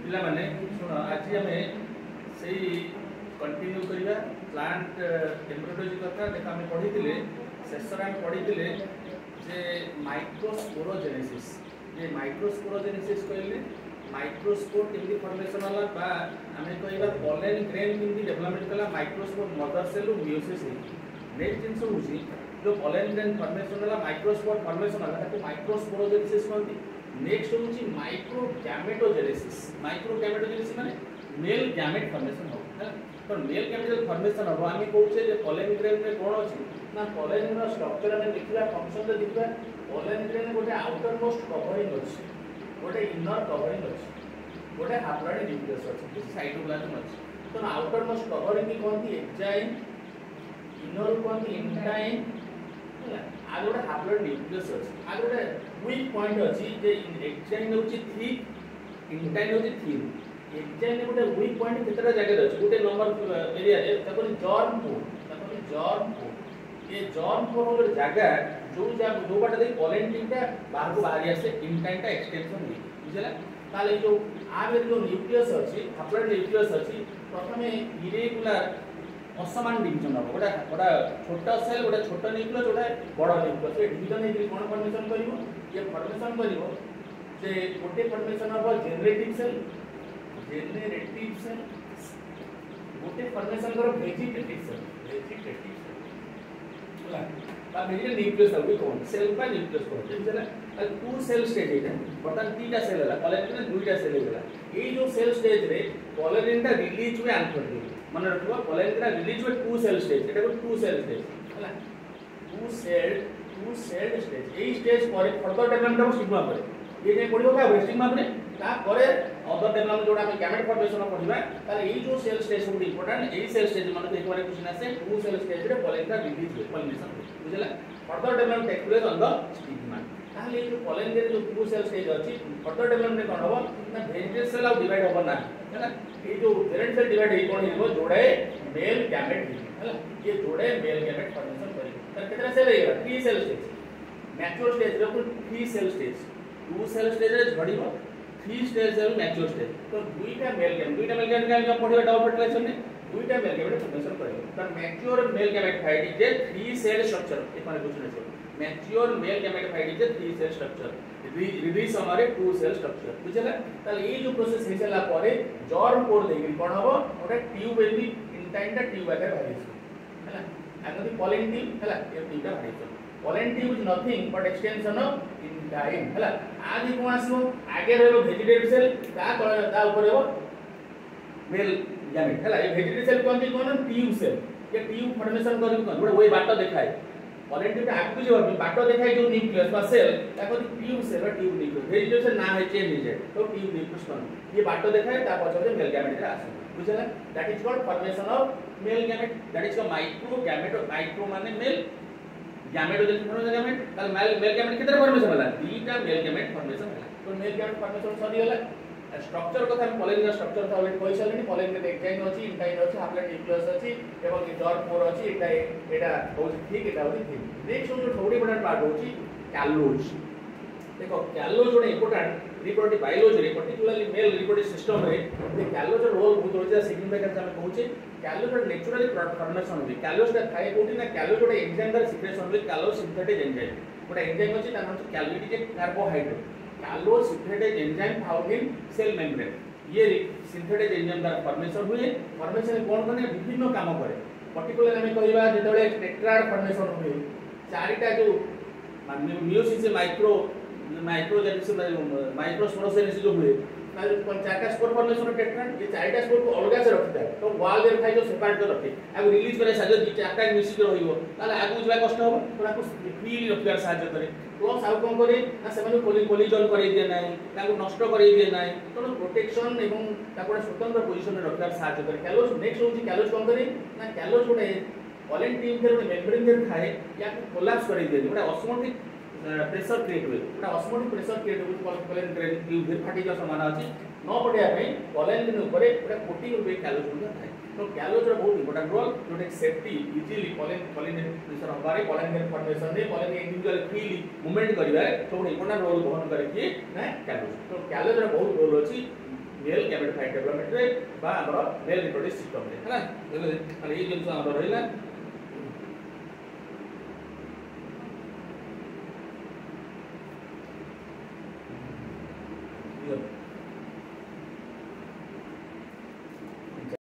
पिला माने सुन आज आम से कंटिन्यू करवा प्लांट एम्ब्रियोलॉजी कथा देखा आम पढ़ी शेष आम पढ़ी जे माइक्रोस्पोरोजेनेसिस ये माइक्रोस्पोरोजेनेसिस कहले माइक्रोस्पोर केमती फॉर्मेशन होला बा आम कहवा पॉलन ग्रेन केमती डेवलपमेंट कला microspore mother cell meiosis next जिनस होची जो पॉलन ग्रेन फॉर्मेशन होला माइक्रोस्पोर फॉर्मेशन होला ताको माइक्रोस्पोरोजेनेसिस कहती नेक्स्ट होची माइक्रो गैमेटोजेनेसिस माने मेल गैमेट फॉर्मेशन हो तो मेल गैमेट फॉर्मेशन हो आम कहूचे जे पॉलन ग्रेन में कोन अछि ना पॉलन रो स्ट्रक्चर में देखिबा फंक्शन रे देखिबा पॉलन ग्रेन गोटे आउटर मोस्ट कवरिंग अछि गोटे इनर कवरिंग अछि गोटे हाप्लॉइड न्यूक्लियस अछि किछ साइटोप्लाज्म अछि तो आउटर मोस्ट कवरिंग की कोनती एक्साइन इनर कोनती इंटाइन आ गोटे हाप्लॉइड न्यूक्लियस अछि आ गोटे वीक पॉइंट अछि जे एक्साइन होछि थिक इंटाइन होछि थिन एक्साइन गोटे वीक पॉइंट केतरा जगह अछि गोटे नंबर एरिया रे तको जॉर्म पोर ये जॉर्म पोर हो जगह जो बाटा दे पॉलन टिंटा बाहर को बाहर आसे इंटाइन टा एक्सटेंशन हुई बुझला ताले जो आगे जो न्यूक्लियस अछि हाप्लॉइड न्यूक्लियस अछि प्रथमे इरेगुलर असमान डिवीजन हो गोटा छोटा सेल गोटा छोटा न्यूक्लियस गोटा बड़ न्यूक्लियस ये डिवीजन हे कोन फॉर्मेशन करिवो ये फॉर्मेशन करिवो जे गोटे फॉर्मेशन हो जेनरेटिव सेल गोटे फॉर्मेशन करो वेजिटेटिव सेल होला बा मेरे न्यूक्लियस हो कोन सेल का न्यूक्लियस को बुझला टू सेल स्टेज है बर्तन तीटा सेल होला कॉलेज में दुईटा सेल होला ए जो सेल स्टेज रे कोलेजन टा रिलीज हुए आंसर दे मन रखबो कोलेजन टा रिलीज हुए टू सेल स्टेज एटा को टू सेल स्टेज होला टू सेल स्टेज ए स्टेज पर फर्दर डेवलपमेंट हो सिग्मा पर ये जे पडियो का सिग्मा पर ता परे अदर डेवलपमेंट जोडा हम गैमेट फॉर्मेशन पढिबा ताले ए जो सेल स्टेज बहुत इंपोर्टेंट ए सेल स्टेज मन एक बार क्वेश्चन आसे टू सेल स्टेज रे कोलेजन टा रिलीज हुए पॉलिनेशन बुझला further development take place on the stigma ताले जो पॉलन रे जो टू सेल स्टेज अछि फर्दर डेवलपमेंट कोन होबो ना वेजिटेटिव सेल आउ डिवाइड होबो ना हैला ये जो पेरेंट सेल डिवाइड हे कोन हिबो जोड़े मेल गैमेट हैला ये जोड़े मेल गैमेट फॉर्मेशन करी त कितना सेल हेगा 3 सेल स्टेज मैच्योर स्टेज रे 3 सेल स्टेज 2 सेल स्टेज रे झड़ीबो 3 स्टेज रे मैच्योर स्टेज तो दुईटा मेल गैमेट का पढिबा डबल फर्टिलाइजेशन ने दुईटा मेल गैमेट फॉर्मेशन करिवो त mature male gamete is a 3 cell structure एखने क्वेश्चन আছে mature male gamete is a 3 cell structure release हमारे 2 सेल स्ट्रक्चर बुझला ताले ये जो प्रोसेस हे चला परे जॉर्म कोड देगी कोन हबो ओटा ट्यूब एबी इंटाइन टा ट्यूब आकर भारिस हैला आगदी पॉलन ट्यूब हैला ये ट्यूब भारिस pollen tube is nothing but extension of intine हैला आदि कोन आसो आगे रहलो वेजिटेटिव सेल ता ऊपर हो मेल गैमेट हैला ये वेजिटेटिव सेल कोन ट्यूब सेल ये ट्यूब फॉर्मेशन करी कोन गोटे ओई बाटो देखाय पॉलन ट्यूब आगु जो बाटो देखाय जो न्यूक्लियस बा सेल ताको ट्यूब सेल बा ट्यूब न्यूक्लियस वेजिटेटिव सेल ना है चेंज हो जाए तो ट्यूब न्यूक्लियस कोन ये बाटो देखाय ता पछे मेल गैमेट रे आसे बुझला that is called formation of male gamete that is called micro gamete micro माने मेल गैमेट जो फॉर्मेशन गैमेट ताल मेल गैमेट कितना फॉर्मेशन होला दीटा मेल गैमेट फॉर्मेशन होला तो मेल गैमेट फॉर्मेशन सरी होला स्ट्रक्चर कथा हम पॉलन का स्ट्रक्चर था ऑलरेडी कहि सलेनी पॉलन के एक्साइन अछि इंटाइन अछि हाप्लॉइड न्यूक्लियस अछि एवं जॉर्म पोर अछि एटा होछि ठीक एटा होछि ठीक नेक्स्ट जो थोड़ी बड़ा पार्ट होछि कैलोज देखो कैलोज जोड़े इंपोर्टेंट रिप्रोडक्टिव बायोलॉजी रे पर्टिकुलरली मेल रिप्रोडक्टिव सिस्टम रे जे कैलोज रोल बहुत होछि सिग्निफिकेंस हम कहूचे कैलोज नेचुरली फॉर्मेशन होछि कैलोज का थाए कोठी ना कैलोज जोड़े एंजाइम द्वारा सिक्रेशन होछि कैलोज सिंथेटिक एंजाइम गोटे एंजाइम अछि ता नाम कैलोज जे carbohydrate callose synthetic enzyme found in cell membrane ये सिंथेटिक एंजाइम द्वारा फॉर्मेशन हुए फॉर्मेशन कोन कोन विभिन्न काम करे पर्टिकुलर हम कहबा जेतबे टेट्राड फॉर्मेशन हुए चारिटा जो मियोसिस से माइक्रोस्पोरोजेनेसिस जो हुए चारटा स्पोर फॉर्मेशन टेट्राड ये चारटा स्पोर को अलग से रखिता तो वाल दे खाइ जो सेपरेट कर रखे अब रिलीज करे साजो चारटा मिसिक रहिबो ताले आगु जबा कष्ट हो तोरा को फ्री रखियार साहाय्य करे प्लस आउ कोन करे ना सेमाने कोलिजन करे दिए नाही ताको नष्ट करे दिए नाही तो प्रोटेक्शन एवं ताको स्वतंत्र पोजीशन में रखियार साहाय्य करे कैलोज नेक्स्ट होची कैलोज कोन करे ना कैलोज गोटे पॉलन ट्यूब के मेम्ब्रेन के थाए या कोलैप्स करे दिए गोटे ऑस्मोटिक प्रेशर क्रिएट हुए गोटे ऑस्मोटिक प्रेशर क्रिएट हुए पॉलन ट्यूब फाटी जा समान अछि न पड़िया पॉलन दिन ऊपर गोटे कोटिंग रुपे कैलोज थाए तो कैलोज बहुत इंपोर्टेंट रोल जोटे सेफ्टी इजीली पॉलन प्रेशर हबारे पॉलन फॉर्मेशन रे पॉलन इंडिविजुअल फ्रीली मूवमेंट करिवे तो इंपोर्टेंट रोल वहन करे कि ना कैलोज तो कैलोज बहुत रोल अछि मेल गैमेटोफाइट डेवलपमेंट रे बा हमर मेल रिप्रोडक्टिव सिस्टम रे है ना देखले माने ए जिंस हमर रहिला